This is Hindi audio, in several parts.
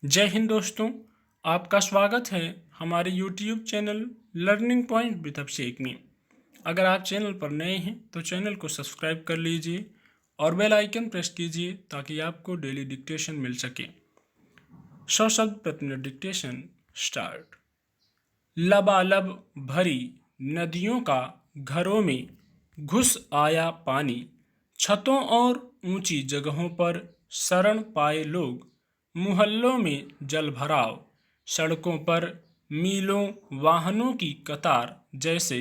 जय हिंद दोस्तों, आपका स्वागत है हमारे YouTube channel learning point with Abhishek में। अगर आप चैनल पर नए हैं तो चैनल को सब्सक्राइब कर लीजिए और बेल आइकन प्रेस कीजिए ताकि आपको डेली डिक्टेशन मिल सके। 100 शब्द प्रति मिनट डिक्टेशन स्टार्ट। लबालब भरी नदियों का घरों में घुस आया पानी, छतों और ऊंची जगहों पर शरण पाए लोग, मोहल्लों में जल भराव, सड़कों पर मीलों वाहनों की कतार जैसे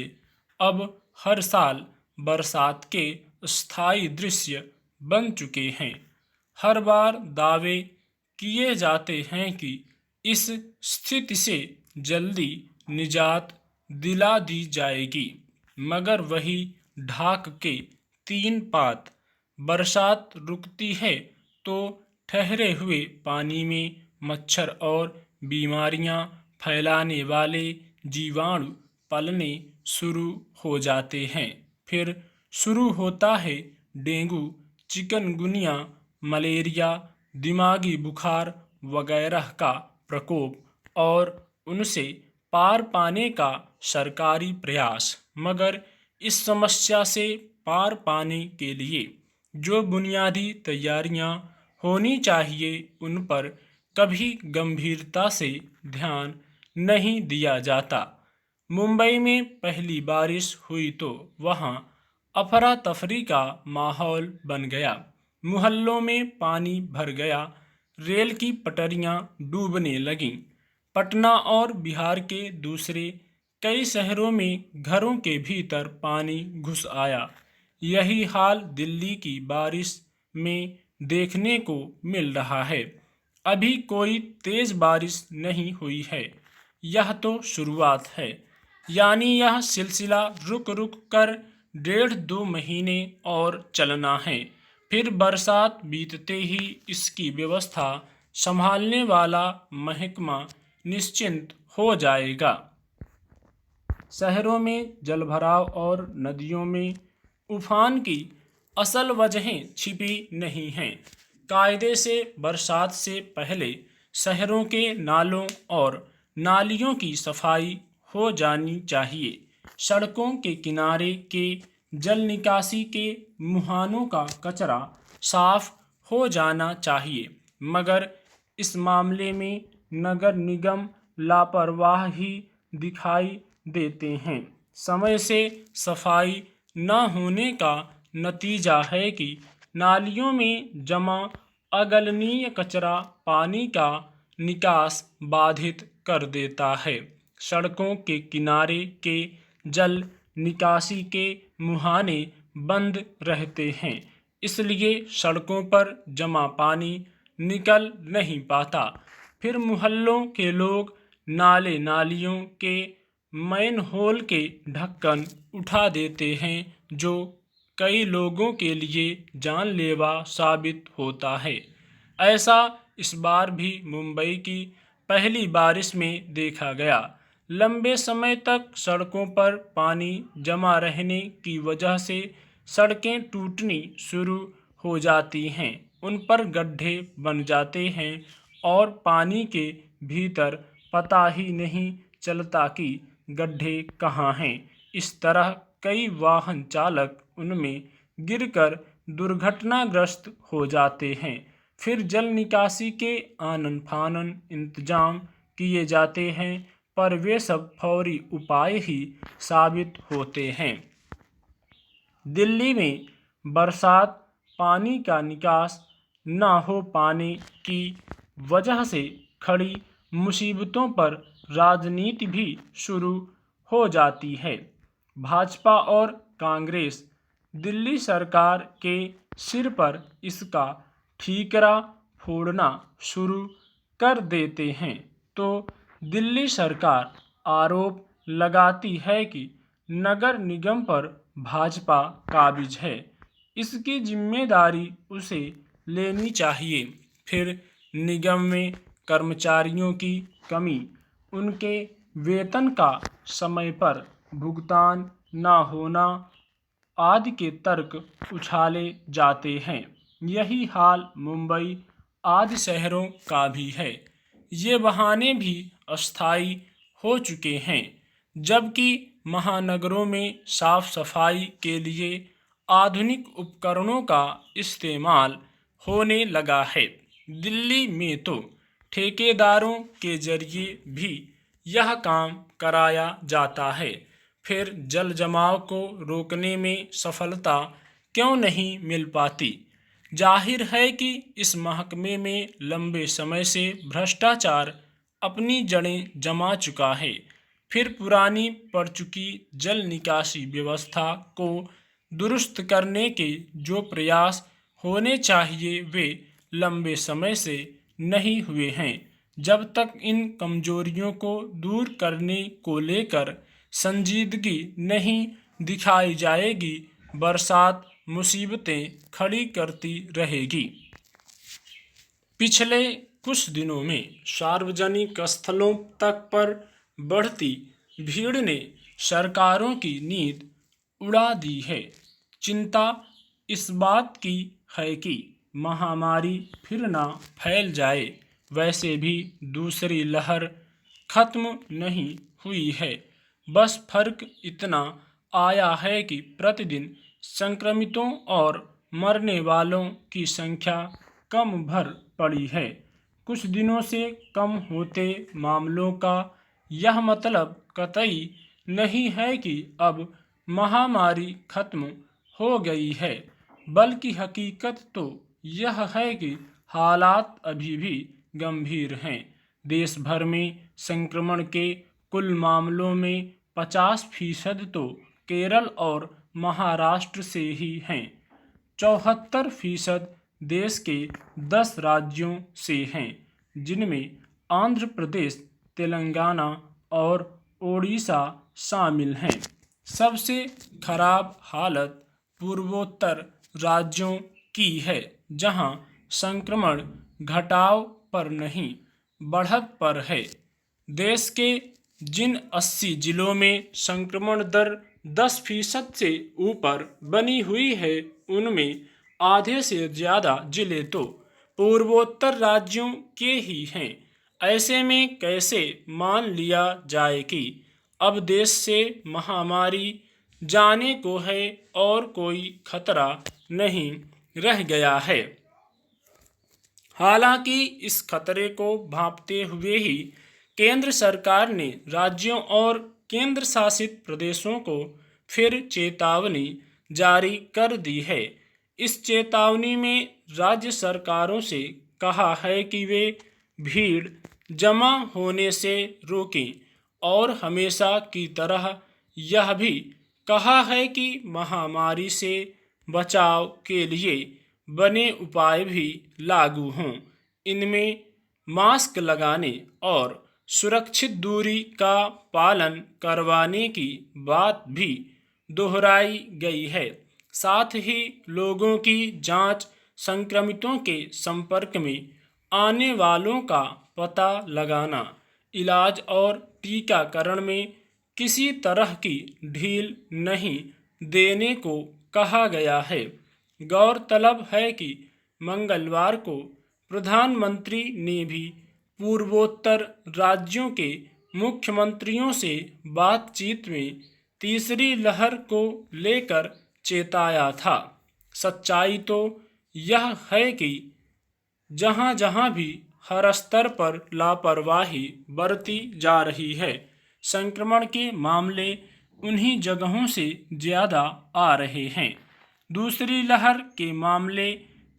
अब हर साल बरसात के स्थायी दृश्य बन चुके हैं। हर बार दावे किए जाते हैं कि इस स्थिति से जल्दी निजात दिला दी जाएगी, मगर वही ढाक के 3 पात। बरसात रुकती है तो ठहरे हुए पानी में मच्छर और बीमारियां फैलाने वाले जीवाणु पलने शुरू हो जाते हैं। फिर शुरू होता है डेंगू, चिकनगुनिया, मलेरिया, दिमागी बुखार वगैरह का प्रकोप और उनसे पार पाने का सरकारी प्रयास। मगर इस समस्या से पार पाने के लिए जो बुनियादी तैयारियां होनी चाहिए उन पर कभी गंभीरता से ध्यान नहीं दिया जाता। मुंबई में पहली बारिश हुई तो वहां अफरा तफरी का माहौल बन गया। मोहल्लों में पानी भर गया, रेल की पटरियां डूबने लगीं। पटना और बिहार के दूसरे कई शहरों में घरों के भीतर पानी घुस आया। यही हाल दिल्ली की बारिश में देखने को मिल रहा है। अभी कोई तेज बारिश नहीं हुई है, यह तो शुरुआत है। यानी यह सिलसिला रुक रुक कर 1.5-2 महीने और चलना है। फिर बरसात बीतते ही इसकी व्यवस्था संभालने वाला महकमा निश्चिंत हो जाएगा। शहरों में जलभराव और नदियों में उफान की असल वजहें छिपी नहीं हैं। कायदे से बरसात से पहले शहरों के नालों और नालियों की सफाई हो जानी चाहिए। सड़कों के किनारे के जल निकासी के मुहानों का कचरा साफ हो जाना चाहिए, मगर इस मामले में नगर निगम लापरवाह ही दिखाई देते हैं। समय से सफाई न होने का नतीजा है कि नालियों में जमा अगलनीय कचरा पानी का निकास बाधित कर देता है। सड़कों के किनारे के जल निकासी के मुहाने बंद रहते हैं, इसलिए सड़कों पर जमा पानी निकल नहीं पाता। फिर मोहल्लों के लोग नाले नालियों के मैनहोल के ढक्कन उठा देते हैं, जो कई लोगों के लिए जानलेवा साबित होता है। ऐसा इस बार भी मुंबई की पहली बारिश में देखा गया। लंबे समय तक सड़कों पर पानी जमा रहने की वजह से सड़कें टूटनी शुरू हो जाती हैं, उन पर गड्ढे बन जाते हैं और पानी के भीतर पता ही नहीं चलता कि गड्ढे कहाँ हैं। इस तरह कई वाहन चालक उनमें गिरकर दुर्घटनाग्रस्त हो जाते हैं। फिर जल निकासी के आनन फानन इंतजाम किए जाते हैं, पर वे सब फौरी उपाय ही साबित होते हैं। दिल्ली में बरसात पानी का निकास न हो पाने की वजह से खड़ी मुसीबतों पर राजनीति भी शुरू हो जाती है। भाजपा और कांग्रेस दिल्ली सरकार के सिर पर इसका ठीकरा फोड़ना शुरू कर देते हैं, तो दिल्ली सरकार आरोप लगाती है कि नगर निगम पर भाजपा काबिज है, इसकी जिम्मेदारी उसे लेनी चाहिए। फिर निगम में कर्मचारियों की कमी, उनके वेतन का समय पर भुगतान न होना आदि के तर्क उछाले जाते हैं। यही हाल मुंबई आदि शहरों का भी है। ये बहाने भी अस्थायी हो चुके हैं, जबकि महानगरों में साफ सफाई के लिए आधुनिक उपकरणों का इस्तेमाल होने लगा है। दिल्ली में तो ठेकेदारों के जरिए भी यह काम कराया जाता है। फिर जल जमाव को रोकने में सफलता क्यों नहीं मिल पाती? जाहिर है कि इस महकमे में लंबे समय से भ्रष्टाचार अपनी जड़ें जमा चुका है। फिर पुरानी पड़ चुकी जल निकासी व्यवस्था को दुरुस्त करने के जो प्रयास होने चाहिए वे लंबे समय से नहीं हुए हैं। जब तक इन कमजोरियों को दूर करने को लेकर संजीदगी नहीं दिखाई जाएगी, बरसात मुसीबतें खड़ी करती रहेगी। पिछले कुछ दिनों में सार्वजनिक स्थलों तक पर बढ़ती भीड़ ने सरकारों की नींद उड़ा दी है। चिंता इस बात की है कि महामारी फिर ना फैल जाए। वैसे भी दूसरी लहर खत्म नहीं हुई है, बस फर्क इतना आया है कि प्रतिदिन संक्रमितों और मरने वालों की संख्या कम भर पड़ी है। कुछ दिनों से कम होते मामलों का यह मतलब कतई नहीं है कि अब महामारी खत्म हो गई है, बल्कि हकीकत तो यह है कि हालात अभी भी गंभीर हैं। देश भर में संक्रमण के कुल मामलों में 50% तो केरल और महाराष्ट्र से ही हैं। 74% देश के 10 राज्यों से हैं, जिनमें आंध्र प्रदेश, तेलंगाना और ओडिशा शामिल हैं। सबसे खराब हालत पूर्वोत्तर राज्यों की है, जहां संक्रमण घटाव पर नहीं बढ़त पर है। देश के जिन 80 जिलों में संक्रमण दर 10% से ऊपर बनी हुई है, उनमें आधे से ज़्यादा जिले तो पूर्वोत्तर राज्यों के ही हैं। ऐसे में कैसे मान लिया जाए कि अब देश से महामारी जाने को है और कोई खतरा नहीं रह गया है? हालांकि इस खतरे को भांपते हुए ही केंद्र सरकार ने राज्यों और केंद्र शासित प्रदेशों को फिर चेतावनी जारी कर दी है। इस चेतावनी में राज्य सरकारों से कहा है कि वे भीड़ जमा होने से रोकें और हमेशा की तरह यह भी कहा है कि महामारी से बचाव के लिए बने उपाय भी लागू हों। इनमें मास्क लगाने और सुरक्षित दूरी का पालन करवाने की बात भी दोहराई गई है। साथ ही लोगों की जांच, संक्रमितों के संपर्क में आने वालों का पता लगाना, इलाज और टीकाकरण में किसी तरह की ढील नहीं देने को कहा गया है। गौरतलब है कि मंगलवार को प्रधानमंत्री ने भी पूर्वोत्तर राज्यों के मुख्यमंत्रियों से बातचीत में तीसरी लहर को लेकर चेताया था। सच्चाई तो यह है कि जहां जहां भी हर स्तर पर लापरवाही बरती जा रही है, संक्रमण के मामले उन्हीं जगहों से ज़्यादा आ रहे हैं। दूसरी लहर के मामले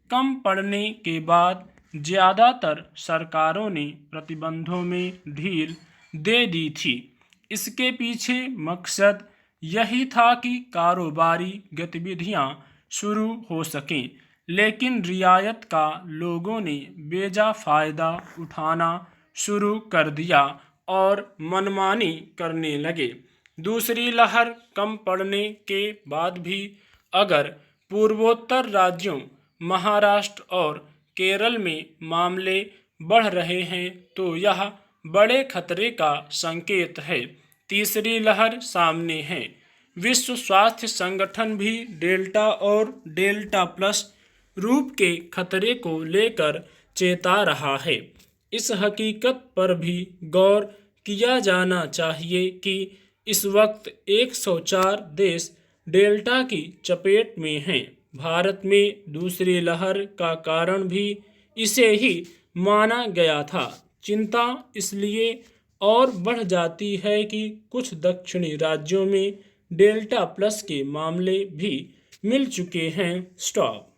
कम पड़ने के बाद ज़्यादातर सरकारों ने प्रतिबंधों में ढील दे दी थी। इसके पीछे मकसद यही था कि कारोबारी गतिविधियां शुरू हो सकें, लेकिन रियायत का लोगों ने बेजा फ़ायदा उठाना शुरू कर दिया और मनमानी करने लगे। दूसरी लहर कम पड़ने के बाद भी अगर पूर्वोत्तर राज्यों महाराष्ट्र और केरल में मामले बढ़ रहे हैं, तो यह बड़े खतरे का संकेत है। तीसरी लहर सामने है। विश्व स्वास्थ्य संगठन भी डेल्टा और डेल्टा प्लस रूप के खतरे को लेकर चेता रहा है। इस हकीकत पर भी गौर किया जाना चाहिए कि इस वक्त 104 देश डेल्टा की चपेट में हैं। भारत में दूसरी लहर का कारण भी इसे ही माना गया था। चिंता इसलिए और बढ़ जाती है कि कुछ दक्षिणी राज्यों में डेल्टा प्लस के मामले भी मिल चुके हैं। स्टॉप।